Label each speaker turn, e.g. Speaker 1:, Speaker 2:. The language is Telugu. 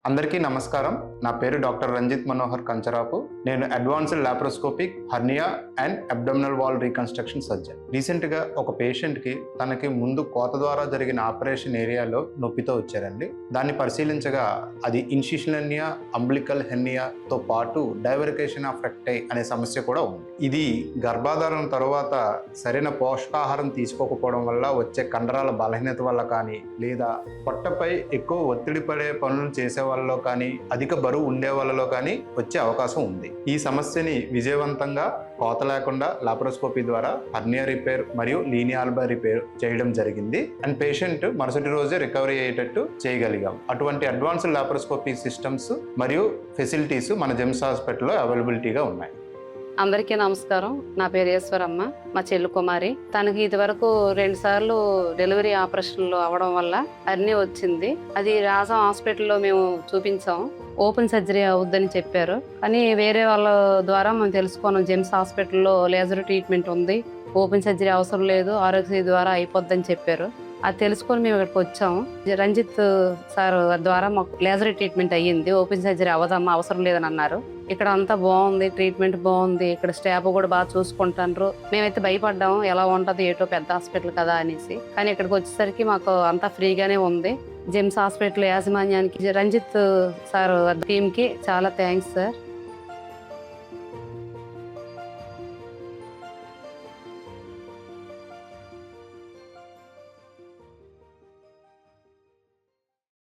Speaker 1: అందరికీ నమస్కారం. నా పేరు డాక్టర్ రంజిత్ మనోహర్ కంచరాపు. నేను advanced laparoscopic hernia and abdominal wall reconstruction surgeon. రీసెంట్గా ఒక పేషెంట్కి తనకి ముందు కోత ద్వారా జరిగిన ఆపరేషన్ ఏరియాలో నొప్పితో వచ్చారండి. దాన్ని పరిశీలించగా అది ఇన్సిషనల్ హెర్నియా, అంబ్లికల్ హెర్నియాతో పాటు డైవర్కేషన్ ఆఫ్ రెక్టై అనే సమస్య కూడా ఉంది. ఇది గర్భాధారణ తర్వాత సరైన పోషకాహారం తీసుకోకపోవడం వల్ల వచ్చే కండరాల బలహీనత వల్ల కానీ, లేదా పొట్టపై ఎక్కువ ఒత్తిడి పడే పనులు చేసే వాళ్ళలో కానీ, అధిక బరువు ఉండే వాళ్ళలో కానీ వచ్చే అవకాశం ఉంది. ఈ సమస్యని విజయవంతంగా కోత లేకుండా లాప్రోస్కోపీ ద్వారా హర్నియా రిపేర్ మరియు లీనియాల్బా రిపేర్ చేయడం జరిగింది. అండ్ పేషెంట్ మరుసటి రోజే రికవరీ అయ్యేటట్టు చేయగలిగాం. అటువంటి అడ్వాన్స్డ్ లాప్రోస్కోపీ సిస్టమ్స్ మరియు ఫెసిలిటీస్ మన జెమ్స్ హాస్పిటల్లో అవైలబిలిటీగా ఉన్నాయి.
Speaker 2: అందరికీ నమస్కారం. నా పేరు ఈశ్వరమ్మ, మా చెల్లి కుమారి. తనకి ఇదివరకు 2 సార్లు డెలివరీ ఆపరేషన్లు అవ్వడం వల్ల అన్నీ వచ్చింది. అది రాజం హాస్పిటల్లో మేము చూపించాం. ఓపెన్ సర్జరీ అవుద్దని చెప్పారు. కానీ వేరే వాళ్ళ ద్వారా మేము తెలుసుకున్నాం, జెమ్స్ హాస్పిటల్లో లేజర్ ట్రీట్మెంట్ ఉంది, ఓపెన్ సర్జరీ అవసరం లేదు, ఆరోగ్యశ్రీ ద్వారా అయిపోద్దని చెప్పారు. అది తెలుసుకొని మేము ఇక్కడికి వచ్చాము. రంజిత్ సార్ ద్వారా మాకు లేజర్ ట్రీట్మెంట్ అయ్యింది. ఓపెన్ సర్జరీ అవ్వదమ్మా, అవసరం లేదని అన్నారు. ఇక్కడ అంతా బాగుంది, ట్రీట్మెంట్ బాగుంది, ఇక్కడ స్టాఫ్ కూడా బాగా చూసుకుంటారు. మేమైతే భయపడ్డాము, ఎలా ఉంటుంది ఏటో పెద్ద హాస్పిటల్ కదా అనేసి. కానీ ఇక్కడికి వచ్చేసరికి మాకు అంతా ఫ్రీగానే ఉంది. జెమ్స్ హాస్పిటల్ యాజమాన్యానికి, రంజిత్ సార్ టీంకి చాలా థ్యాంక్స్ సార్.